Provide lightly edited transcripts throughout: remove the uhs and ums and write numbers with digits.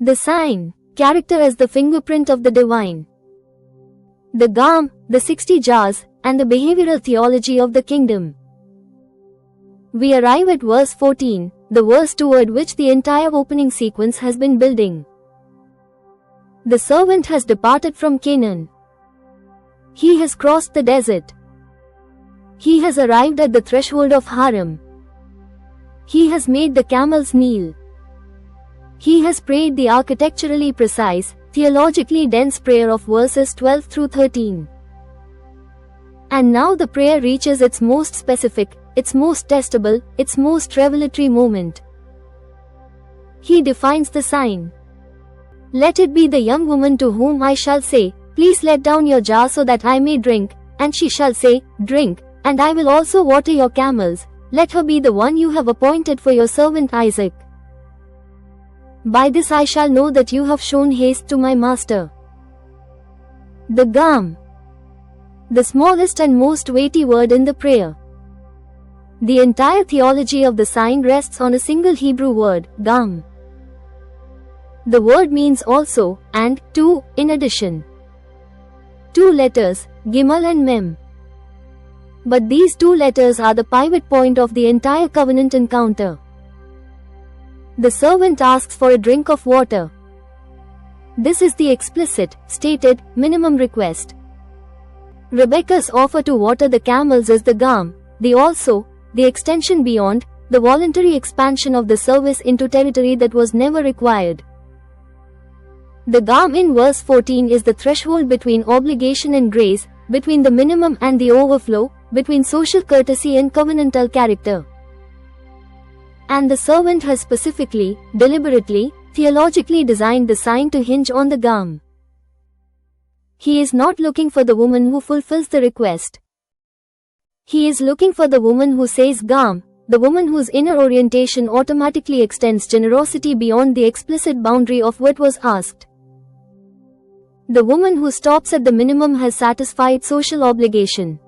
The sign, character as the fingerprint of the divine. The Gam, the 60 jars, and the behavioral theology of the kingdom. We arrive at verse 14, the verse toward which the entire opening sequence has been building. The servant has departed from Canaan. He has crossed the desert. He has arrived at the threshold of Haram. He has made the camels kneel. He has prayed the architecturally precise, theologically dense prayer of verses 12 through 13. And now the prayer reaches its most specific, its most testable, its most revelatory moment. He defines the sign. Let it be the young woman to whom I shall say, please let down your jar so that I may drink, and she shall say, drink, and I will also water your camels. Let her be the one you have appointed for your servant Isaac. By this I shall know that you have shown haste to my master. The Gam. The smallest and most weighty word in the prayer. The entire theology of the sign rests on a single Hebrew word, Gam. The word means also, and, to, in addition. 2 letters, Gimel and Mem. But these 2 letters are the pivot point of the entire covenant encounter. The servant asks for a drink of water. This is the explicit, stated, minimum request. Rebekah's offer to water the camels is the Gam, the also, the extension beyond, the voluntary expansion of the service into territory that was never required. The Gam in verse 14 is the threshold between obligation and grace, between the minimum and the overflow, between social courtesy and covenantal character. And the servant has specifically, deliberately, theologically designed the sign to hinge on the Gam. He is not looking for the woman who fulfills the request. He is looking for the woman who says Gam, the woman whose inner orientation automatically extends generosity beyond the explicit boundary of what was asked. The woman who stops at the minimum has satisfied social obligation.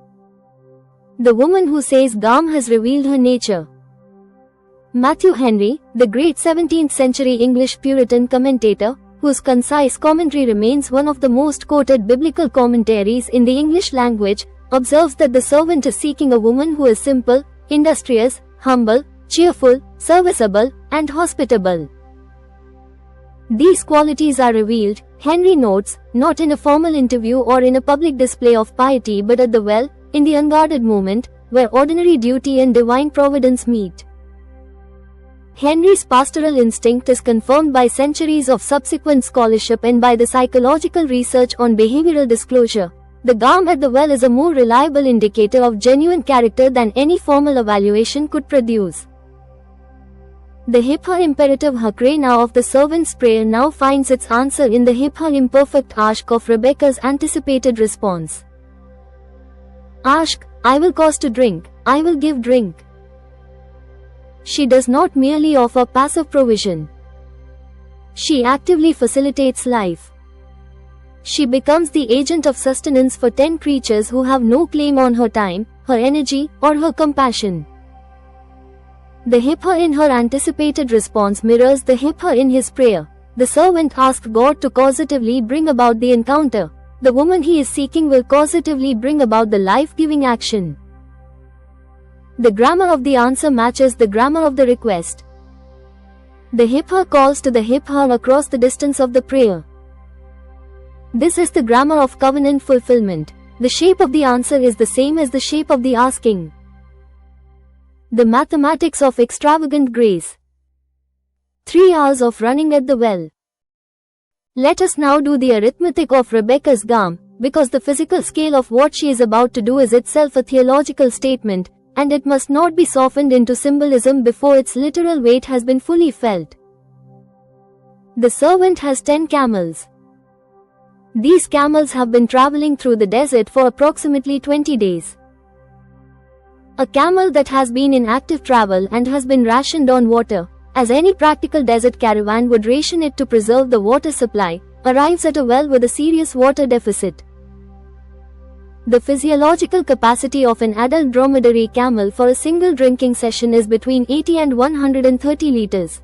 The woman who says Gam has revealed her nature. Matthew Henry, the great 17th century English Puritan commentator, whose concise commentary remains one of the most quoted biblical commentaries in the English language, observes that the servant is seeking a woman who is simple, industrious, humble, cheerful, serviceable, and hospitable. These qualities are revealed, Henry notes, not in a formal interview or in a public display of piety but at the well, in the unguarded moment, where ordinary duty and divine providence meet. Henry's pastoral instinct is confirmed by centuries of subsequent scholarship and by the psychological research on behavioral disclosure. The Gam at the well is a more reliable indicator of genuine character than any formal evaluation could produce. The Hiphil imperative hakre now of the servant's prayer now finds its answer in the Hiphil imperfect ashqeh of Rebekah's anticipated response. Ashq, I will cause to drink, I will give drink. She does not merely offer passive provision. She actively facilitates life. She becomes the agent of sustenance for 10 creatures who have no claim on her time, her energy, or her compassion. The Hiphil in her anticipated response mirrors the Hiphil in his prayer. The servant asked God to causatively bring about the encounter. The woman he is seeking will causatively bring about the life-giving action. The grammar of the answer matches the grammar of the request. The Hiphil calls to the Hiphil across the distance of the prayer. This is the grammar of covenant fulfillment. The shape of the answer is the same as the shape of the asking. The mathematics of extravagant grace. 3 hours of running at the well. Let us now do the arithmetic of Rebekah's Gam, because the physical scale of what she is about to do is itself a theological statement, and it must not be softened into symbolism before its literal weight has been fully felt. The servant has 10 camels. These camels have been traveling through the desert for approximately 20 days. A camel that has been in active travel and has been rationed on water, as any practical desert caravan would ration it to preserve the water supply, arrives at a well with a serious water deficit. The physiological capacity of an adult dromedary camel for a single drinking session is between 80 and 130 liters.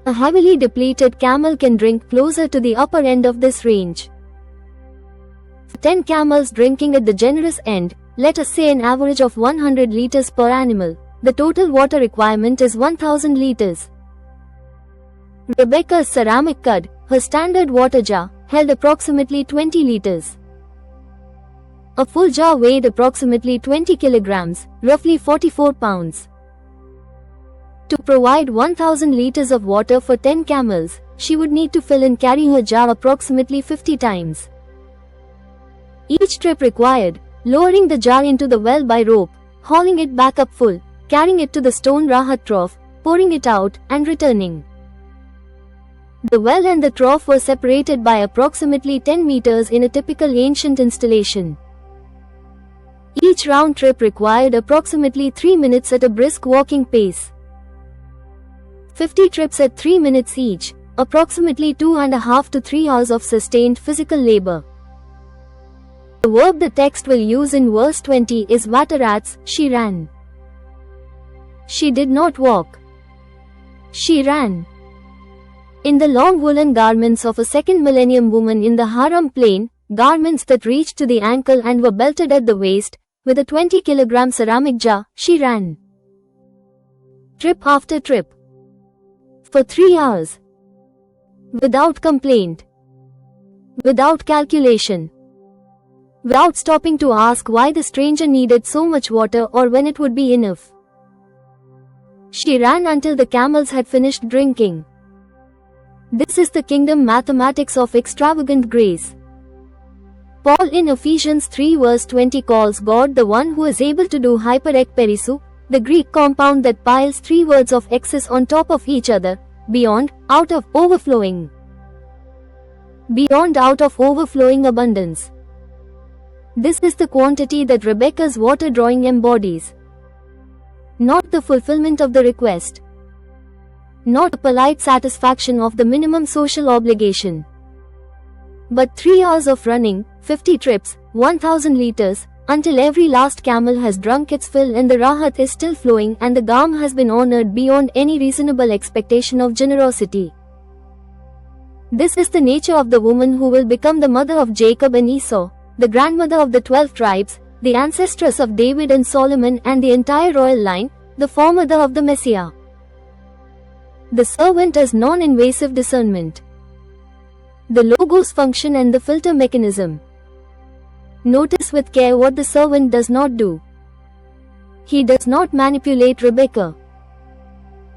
A heavily depleted camel can drink closer to the upper end of this range. 10 camels drinking at the generous end, let us say an average of 100 liters per animal, the total water requirement is 1000 liters. Rebekah's ceramic cud, her standard water jar, held approximately 20 liters. A full jar weighed approximately 20 kilograms, roughly 44 pounds. To provide 1000 liters of water for 10 camels, she would need to fill and carry her jar approximately 50 times. Each trip required lowering the jar into the well by rope, hauling it back up full, carrying it to the stone rahat trough, pouring it out, and returning. The well and the trough were separated by approximately 10 meters in a typical ancient installation. Each round trip required approximately 3 minutes at a brisk walking pace. 50 trips at 3 minutes each, approximately 2.5 to 3 hours of sustained physical labor. The verb the text will use in verse 20 is watarats, she ran. She did not walk. She ran. In the long woolen garments of a second millennium woman in the Haram plain, garments that reached to the ankle and were belted at the waist, with a 20-kilogram ceramic jar, she ran. Trip after trip. For 3 hours. Without complaint. Without calculation. Without stopping to ask why the stranger needed so much water or when it would be enough. She ran until the camels had finished drinking. This is the kingdom mathematics of extravagant grace. Paul in Ephesians 3 verse 20 calls God the one who is able to do hyper-ekperisu, the Greek compound that piles 3 words of excess on top of each other, beyond, out of, overflowing. Beyond, out of, overflowing abundance. This is the quantity that Rebekah's water drawing embodies. Not the fulfillment of the request. Not a polite satisfaction of the minimum social obligation. But 3 hours of running, 50 trips, 1000 liters, until every last camel has drunk its fill and the rahat is still flowing and the gam has been honored beyond any reasonable expectation of generosity. This is the nature of the woman who will become the mother of Jacob and Esau, the grandmother of the 12 tribes, the ancestress of David and Solomon and the entire royal line, the foremother of the Messiah. The servant as non-invasive discernment. The logos function and the filter mechanism. Notice with care what the servant does not do. He does not manipulate Rebekah.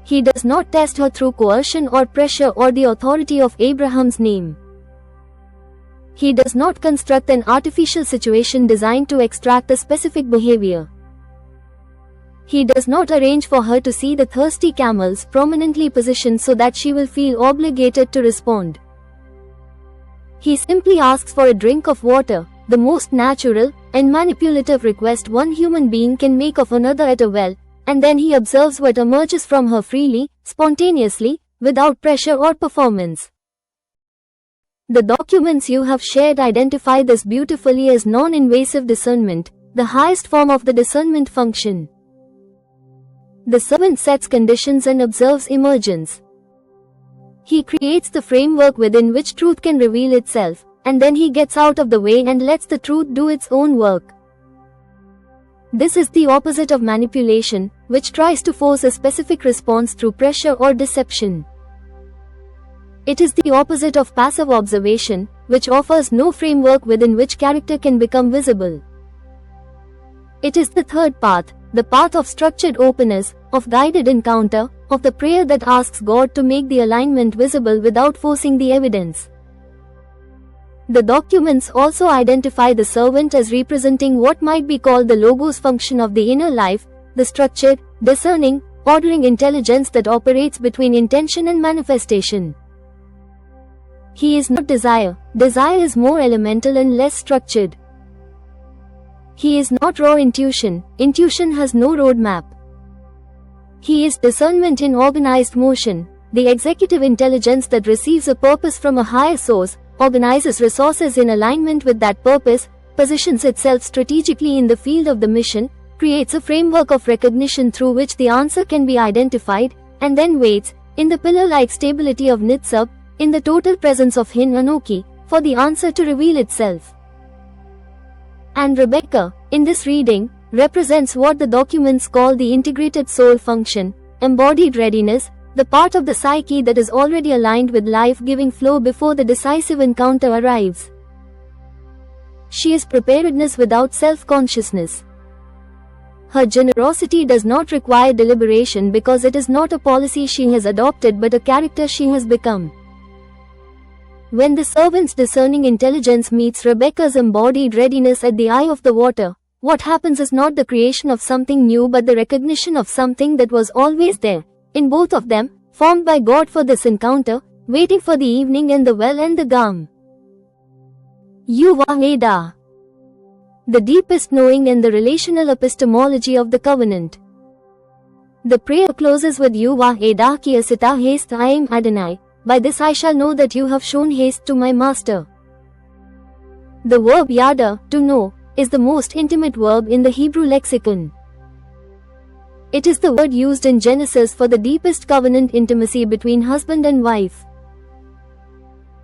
He does not test her through coercion or pressure or the authority of Abraham's name. He does not construct an artificial situation designed to extract a specific behavior. He does not arrange for her to see the thirsty camels prominently positioned so that she will feel obligated to respond. He simply asks for a drink of water, the most natural and manipulative request one human being can make of another at a well, and then he observes what emerges from her freely, spontaneously, without pressure or performance. The documents you have shared identify this beautifully as non-invasive discernment, the highest form of the discernment function. The servant sets conditions and observes emergence. He creates the framework within which truth can reveal itself, and then he gets out of the way and lets the truth do its own work. This is the opposite of manipulation, which tries to force a specific response through pressure or deception. It is the opposite of passive observation, which offers no framework within which character can become visible. It is the third path, the path of structured openness, of guided encounter, of the prayer that asks God to make the alignment visible without forcing the evidence. The documents also identify the servant as representing what might be called the logos function of the inner life, the structured, discerning, ordering intelligence that operates between intention and manifestation. He is not desire. Desire is more elemental and less structured. He is not raw intuition. Intuition has no roadmap. He is discernment in organized motion, the executive intelligence that receives a purpose from a higher source, organizes resources in alignment with that purpose, positions itself strategically in the field of the mission, creates a framework of recognition through which the answer can be identified, and then waits, in the pillar-like stability of Nitzab, in the total presence of Hin Anoki, for the answer to reveal itself. And Rebekah, in this reading, represents what the documents call the integrated soul function, embodied readiness, the part of the psyche that is already aligned with life-giving flow before the decisive encounter arrives. She is preparedness without self-consciousness. Her generosity does not require deliberation because it is not a policy she has adopted but a character she has become. When the servant's discerning intelligence meets Rebekah's embodied readiness at the eye of the water, what happens is not the creation of something new but the recognition of something that was always there, in both of them, formed by God for this encounter, waiting for the evening and the well and the gam. U-vah edah. The deepest knowing and the relational epistemology of the covenant. The prayer closes with u-vah edah ki asita haste I am Adonai, by this I shall know that you have shown haste to my master. The verb yada, to know, is the most intimate verb in the Hebrew lexicon. It is the word used in Genesis for the deepest covenant intimacy between husband and wife.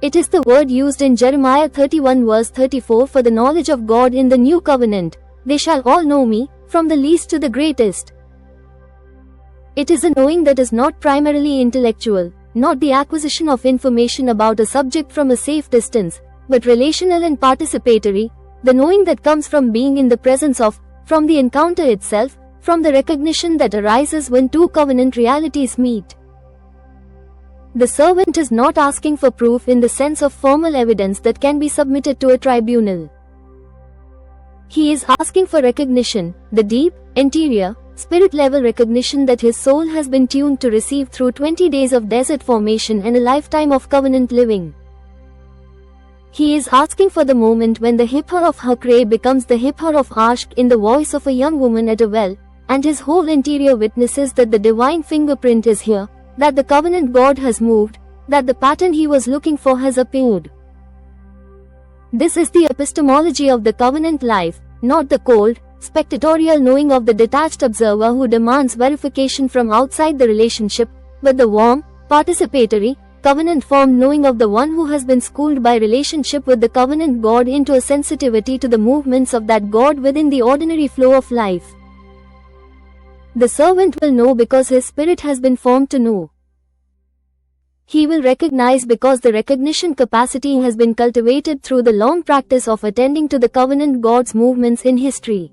It is the word used in Jeremiah 31 verse 34 for the knowledge of God in the new covenant. They shall all know me, from the least to the greatest. It is a knowing that is not primarily intellectual, not the acquisition of information about a subject from a safe distance, but relational and participatory, the knowing that comes from being in the presence of, from the encounter itself, from the recognition that arises when two covenant realities meet. The servant is not asking for proof in the sense of formal evidence that can be submitted to a tribunal. He is asking for recognition, the deep, interior, spirit-level recognition that his soul has been tuned to receive through 20 days of desert formation and a lifetime of covenant living. He is asking for the moment when the Hiphil of Hakre becomes the Hiphil of ashqeh in the voice of a young woman at a well, and his whole interior witnesses that the divine fingerprint is here, that the covenant God has moved, that the pattern he was looking for has appeared. This is the epistemology of the covenant life, not the cold, spectatorial knowing of the detached observer who demands verification from outside the relationship, but the warm, participatory, covenant-formed knowing of the one who has been schooled by relationship with the covenant God into a sensitivity to the movements of that God within the ordinary flow of life. The servant will know because his spirit has been formed to know. He will recognize because the recognition capacity has been cultivated through the long practice of attending to the covenant God's movements in history.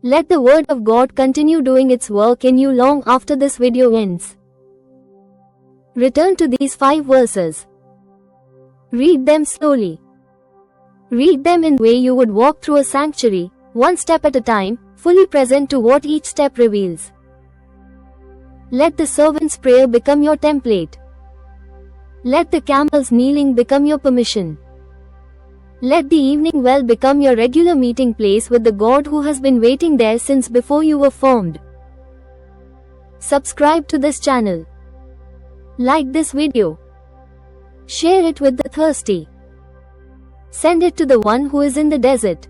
Let the word of God continue doing its work in you long after this video ends. Return to these 5 verses. Read them slowly. Read them in the way you would walk through a sanctuary, one step at a time, fully present to what each step reveals. Let the servant's prayer become your template. Let the camel's kneeling become your permission. Let the evening well become your regular meeting place with the God who has been waiting there since before you were formed. Subscribe to this channel. Like this video. Share it with the thirsty. Send it to the one who is in the desert.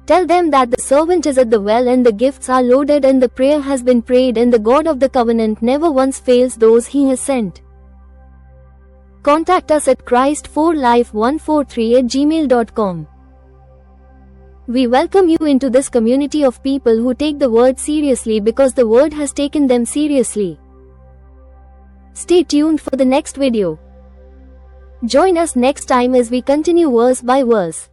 Tell them that the servant is at the well and the gifts are loaded and the prayer has been prayed and the God of the covenant never once fails those he has sent. Contact us at christ4life143@gmail.com. We welcome you into this community of people who take the word seriously because the word has taken them seriously. Stay tuned for the next video. Join us next time as we continue verse by verse.